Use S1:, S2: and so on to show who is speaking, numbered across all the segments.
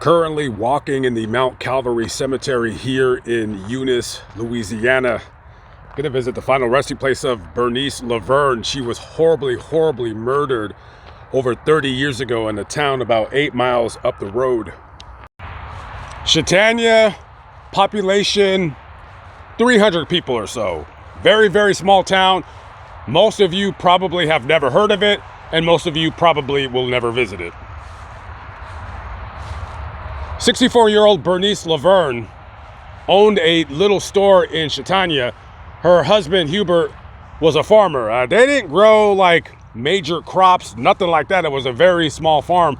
S1: Currently walking in the Mount Calvary Cemetery here in Eunice, Louisiana. Gonna visit the final resting place of Bernice Laverne. She was horribly murdered over 30 years ago in a town about 8 miles up the road. Chaitanya, population 300 people or so. Very small town. Most of you probably have never heard of it, and most of you probably will never visit it. 64-year-old Bernice Laverne owned a little store in Chaitanya. Her husband, Hubert, was a farmer. They didn't grow like major crops, nothing like that. It was a very small farm.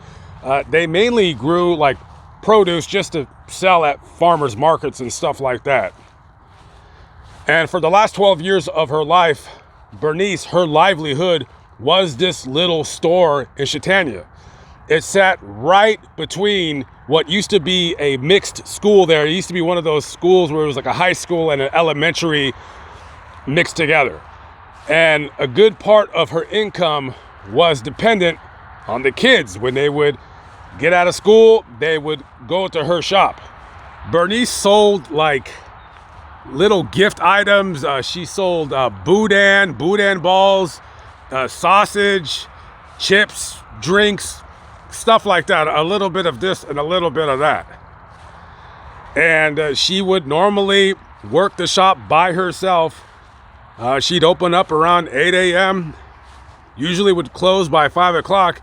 S1: They mainly grew like produce just to sell at farmers markets and stuff like that. And for the last 12 years of her life, Bernice, her livelihood was this little store in Chaitanya. It sat right between what used to be a mixed school there. It used to be one of those schools where it was like a high school and an elementary mixed together. And a good part of her income was dependent on the kids. When they would get out of school, they would go to her shop. Bernice sold like little gift items. She sold boudin balls, sausage, chips, drinks, stuff like that. A little bit of this and a little bit of that. And she would normally work the shop by herself. She'd open up around 8 a.m. Usually would close by 5 o'clock.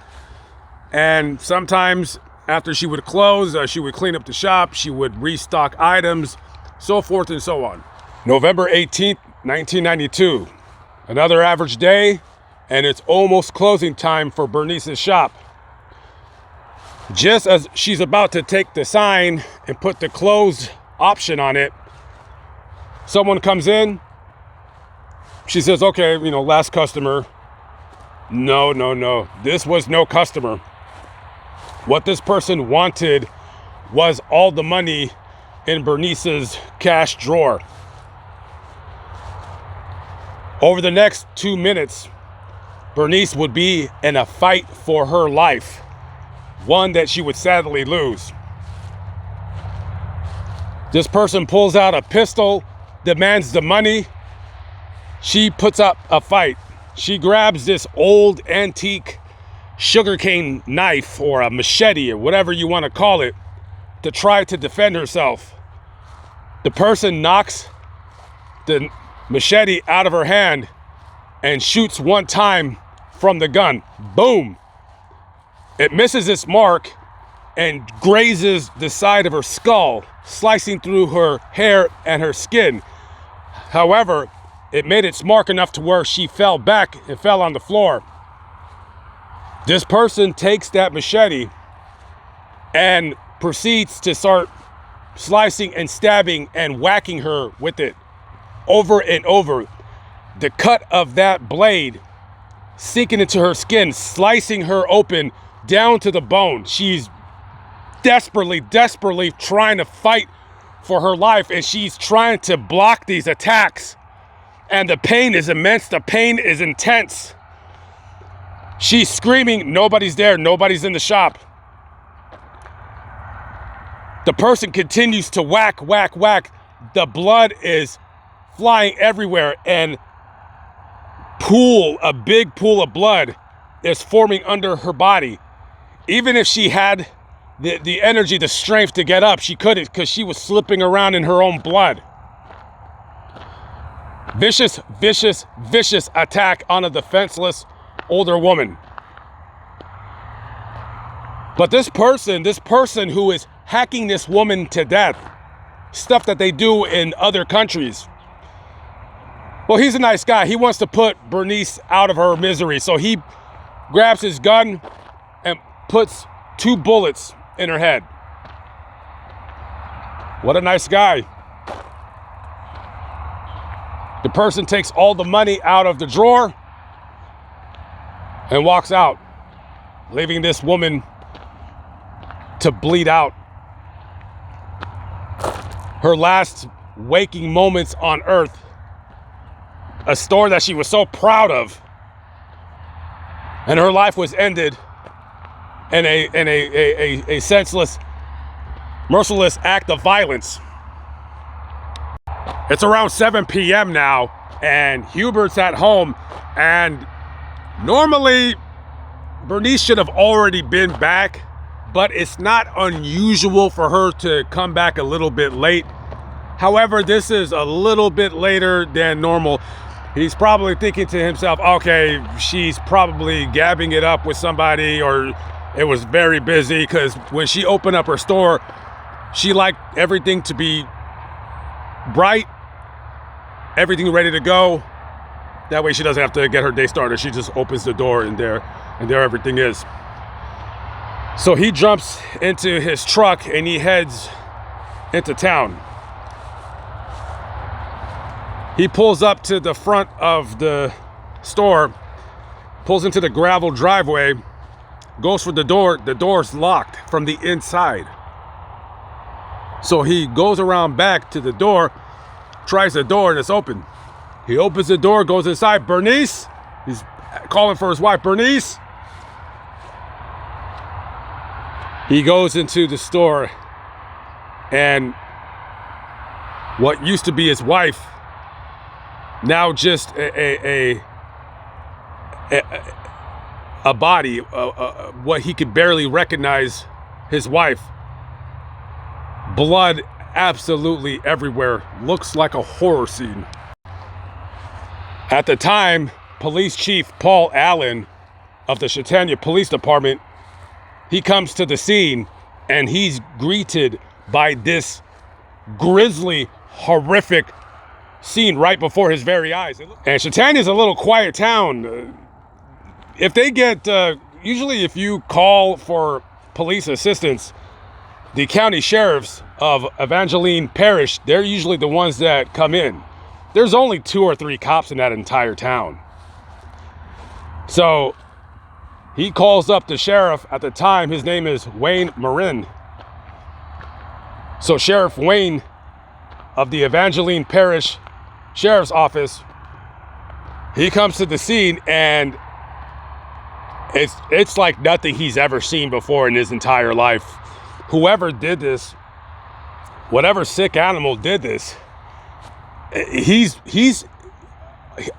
S1: And sometimes after she would close, she would clean up the shop. She would restock items, so forth and so on. November 18th, 1992. Another average day, and it's almost closing time for Bernice's shop. Just as she's about to take the sign and put the closed option on it, someone comes in. She says, okay, last customer. No. This was no customer. What this person wanted was all the money in Bernice's cash drawer. Over the next 2 minutes, Bernice would be in a fight for her life, one that she would sadly lose. This person pulls out a pistol, demands the money. She puts up a fight. She grabs this old antique sugarcane knife or a machete or whatever you want to call it to try to defend herself. The person knocks the machete out of her hand and shoots one time from the gun. Boom! It misses its mark and grazes the side of her skull, slicing through her hair and her skin. However, it made its mark enough to where she fell back and fell on the floor. This person takes that machete and proceeds to start slicing and stabbing and whacking her with it over and over. The cut of that blade sinking into her skin, slicing her open down to the bone. She's desperately trying to fight for her life, and she's trying to block these attacks. And the pain is immense. The pain is intense. She's screaming. Nobody's there. Nobody's in the shop. The person continues to whack. The blood is flying everywhere, and a big pool of blood is forming under her body. Even if she had the energy, the strength to get up, she couldn't, because she was slipping around in her own blood. Vicious attack on a defenseless older woman. But this person who is hacking this woman to death, stuff that they do in other countries. Well, he's a nice guy. He wants to put Bernice out of her misery. So he grabs his gun and puts 2 bullets in her head. What a nice guy. The person takes all the money out of the drawer and walks out, leaving this woman to bleed out. Her last waking moments on earth, a store that she was so proud of, and her life was ended in a senseless merciless act of violence. It's around 7 p.m. now, and Hubert's at home, and normally Bernice should have already been back, but it's not unusual for her to come back a little bit late. However, this is a little bit later than normal. He's probably thinking to himself, okay, she's probably gabbing it up with somebody, or it was very busy, because when she opened up her store, she liked everything to be bright, everything ready to go. That way she doesn't have to get her day started. She just opens the door, and there everything is. So he jumps into his truck and he heads into town. He pulls up to the front of the store, pulls into the gravel driveway, goes for the door. The door's locked from the inside. So he goes around back to the door, tries the door, and it's open. He opens the door, goes inside. Bernice? He's calling for his wife. Bernice? He goes into the store, and what used to be his wife, now just a body, what he could barely recognize his wife. Blood absolutely everywhere. Looks like a horror scene. At the time, Police Chief Paul Allen of the Chautauqua Police Department, he comes to the scene, and he's greeted by this grisly, horrific scene right before his very eyes. And Chautauqua is a little quiet town. If they get, usually if you call for police assistance, the county sheriffs of Evangeline Parish, they're usually the ones that come in. There's only 2 or 3 cops in that entire town. So he calls up the sheriff. At the time, his name is Wayne Marin. So Sheriff Wayne of the Evangeline Parish Sheriff's Office, he comes to the scene, and it's like nothing he's ever seen before in his entire life. Whoever did this, whatever sick animal did this, he's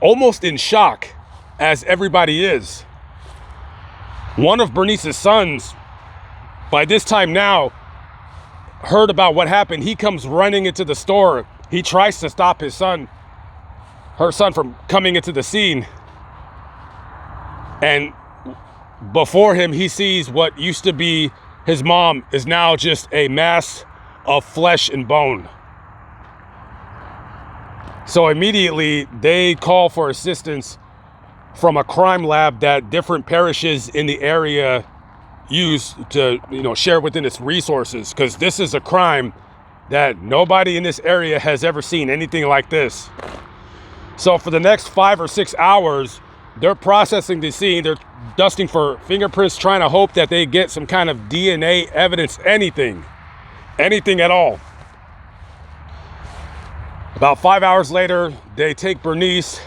S1: almost in shock, as everybody is. One of Bernice's sons, by this time now, heard about what happened. He comes running into the store. He tries to stop her son from coming into the scene. And before him, he sees what used to be his mom is now just a mass of flesh and bone. So immediately they call for assistance from a crime lab that different parishes in the area use to, share within its resources, because this is a crime that nobody in this area has ever seen anything like this. So for the next 5 or 6 hours, they're processing the scene. They're dusting for fingerprints, trying to hope that they get some kind of DNA evidence, anything at all. About 5 hours later, they take Bernice,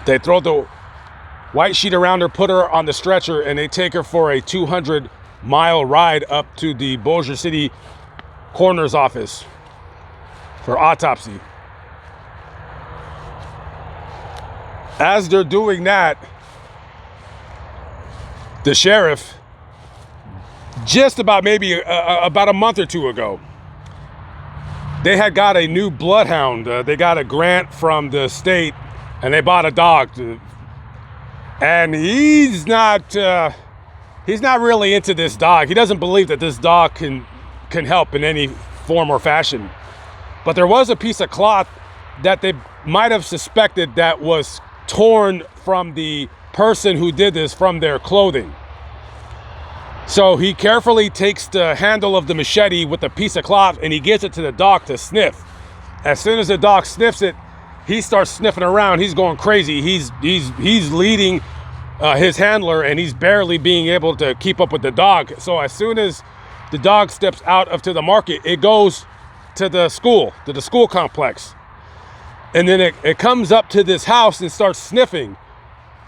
S1: they throw the white sheet around her, put her on the stretcher, and they take her for a 200-mile ride up to the Bossier City coroner's office for autopsy. As they're doing that, the sheriff, just about maybe about a month or 2 ago, they had got a new bloodhound. They got a grant from the state, and they bought a dog. And he's not really into this dog. He doesn't believe that this dog can help in any form or fashion. But there was a piece of cloth that they might have suspected that was torn from the person who did this from their clothing. So he carefully takes the handle of the machete with the piece of cloth, and he gives it to the dog to sniff. As soon as the dog sniffs it, he starts sniffing around. He's going crazy. He's leading his handler, and he's barely being able to keep up with the dog. So as soon as the dog steps out of to the market, it goes to the school complex. And then it comes up to this house and starts sniffing.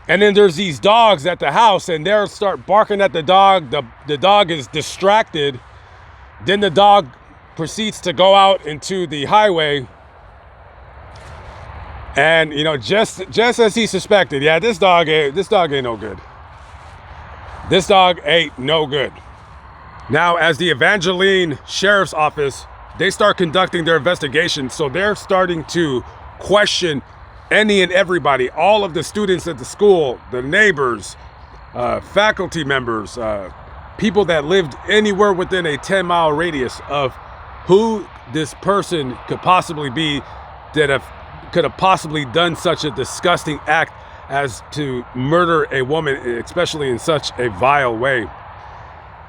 S1: And then there's these dogs at the house, and they start barking at the dog. The dog is distracted Then the dog proceeds to go out into the highway, and just as he suspected, yeah, this dog ain't no good. This dog ain't no good. Now, as the Evangeline Sheriff's Office, they start conducting their investigation, so they're starting to question any and everybody, all of the students at the school, the neighbors, faculty members, people that lived anywhere within a 10-mile radius of who this person could possibly be that could have possibly done such a disgusting act as to murder a woman, especially in such a vile way.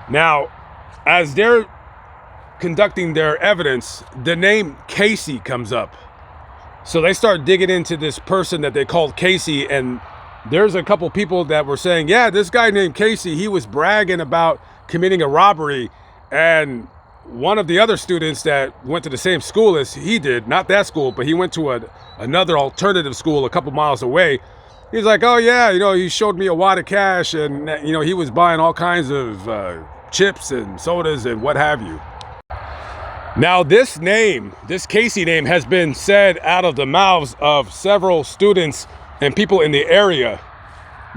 S1: Now, as they're conducting their evidence, the name Casey comes up. So they start digging into this person that they called Casey, and there's a couple people that were saying, yeah, this guy named Casey, he was bragging about committing a robbery, and one of the other students that went to the same school as he did, not that school, but he went to another alternative school a couple miles away. He's like, oh yeah, he showed me a wad of cash, and he was buying all kinds of chips and sodas and what have you. Now this Casey name, has been said out of the mouths of several students and people in the area.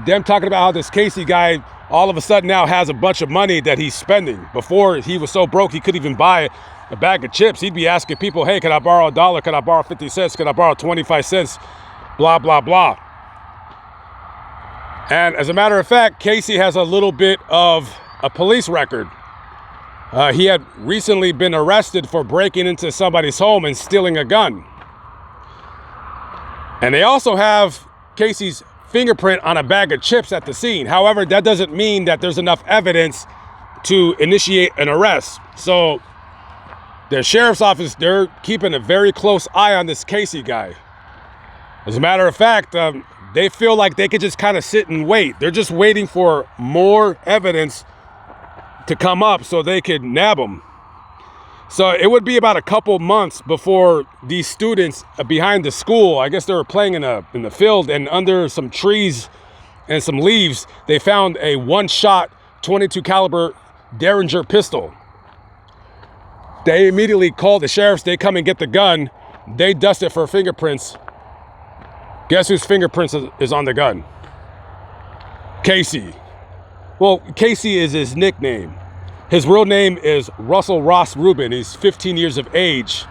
S1: Them talking about how this Casey guy all of a sudden now has a bunch of money that he's spending. Before, he was so broke he couldn't even buy a bag of chips. He'd be asking people, hey, can I borrow $1? Can I borrow 50 cents? Can I borrow 25 cents? Blah, blah, blah. And as a matter of fact, Casey has a little bit of a police record. He had recently been arrested for breaking into somebody's home and stealing a gun. And they also have Casey's fingerprint on a bag of chips at the scene. However, that doesn't mean that there's enough evidence to initiate an arrest. So the sheriff's office, they're keeping a very close eye on this Casey guy. As a matter of fact, they feel like they could just kind of sit and wait. They're just waiting for more evidence to come up so they could nab him. So it would be about a couple months before these students behind the school, I guess they were playing in the field, and under some trees and some leaves, they found a one-shot 22 caliber Derringer pistol. They immediately called the sheriffs. They come and get the gun. They dust it for fingerprints. Guess whose fingerprints is on the gun? Casey. Well, Casey is his nickname. His real name is Russell Ross Rubin. He's 15 years of age.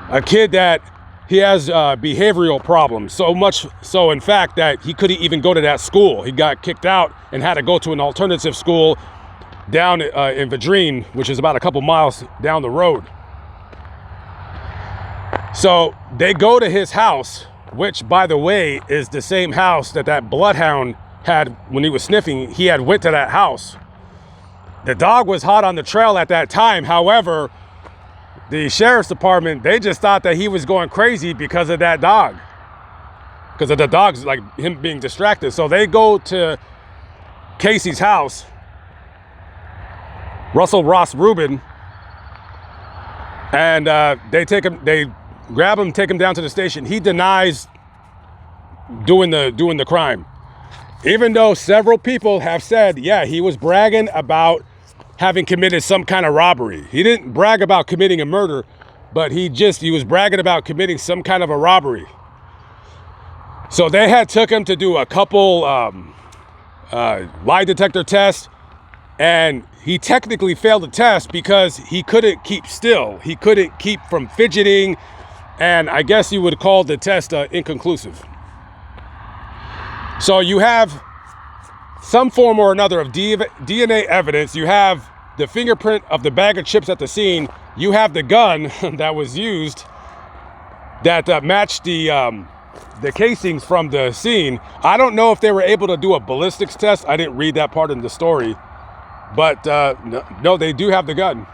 S1: A kid that he has behavioral problems. So much so, in fact, that he couldn't even go to that school. He got kicked out and had to go to an alternative school down in Vadrine, which is about a couple miles down the road. So they go to his house, which, by the way, is the same house that bloodhound had when he was sniffing. He had went to that house. The dog was hot on the trail at that time. However, the sheriff's department, they just thought that he was going crazy because of that dog. Because of the dog's, like, him being distracted. So they go to Casey's house, Russell Ross Rubin, and they grab him, take him down to the station. He denies doing the crime. Even though several people have said, yeah, he was bragging about having committed some kind of robbery. He didn't brag about committing a murder, but he was bragging about committing some kind of a robbery. So they had took him to do a couple lie detector tests, and he technically failed the test because he couldn't keep still. He couldn't keep from fidgeting, and I guess you would call the test inconclusive. So you have some form or another of DNA evidence. You have the fingerprint of the bag of chips at the scene. You have the gun that was used that matched the casings from the scene. I don't know if they were able to do a ballistics test. I didn't read that part in the story. But no, they do have the gun.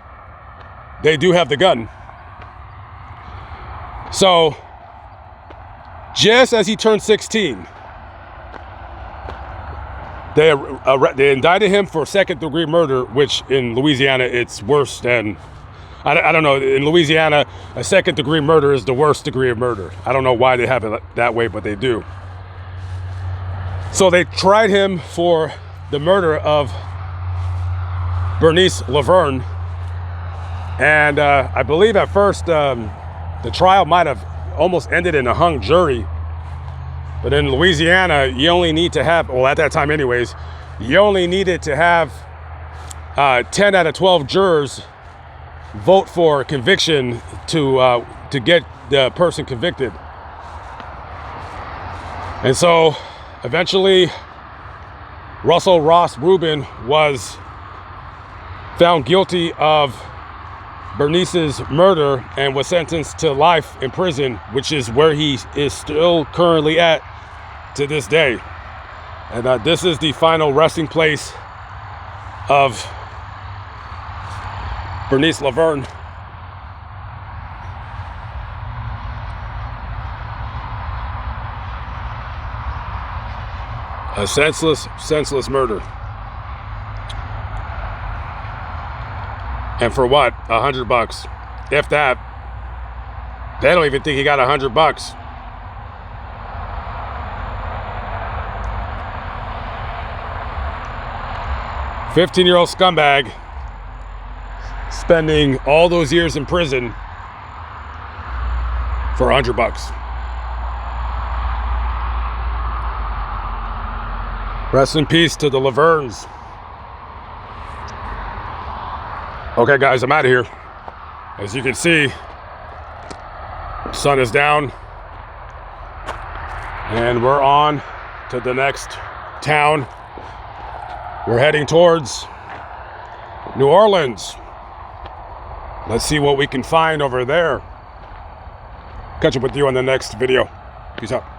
S1: They do have the gun. So just as he turned 16, they indicted him for second-degree murder, which in Louisiana, it's worse than, I don't know, in Louisiana, a second-degree murder is the worst degree of murder. I don't know why they have it that way, but they do. So they tried him for the murder of Bernice Laverne, And I believe at first the trial might have almost ended in a hung jury. But in Louisiana, you only need to have, well, at that time anyways, you only needed to have 10 out of 12 jurors vote for conviction to get the person convicted. And so eventually Russell Ross Rubin was found guilty of Bernice's murder and was sentenced to life in prison, which is where he is still currently at to this day. And this is the final resting place of Bernice Laverne. A senseless murder. And for what? $100. If that. They don't even think he got $100. 15-year-old scumbag spending all those years in prison for $100. Rest in peace to the Lavernes. Okay, guys, I'm out of here. As you can see, sun is down, and we're on to the next town. We're heading towards New Orleans. Let's see what we can find over there. Catch up with you on the next video. Peace out.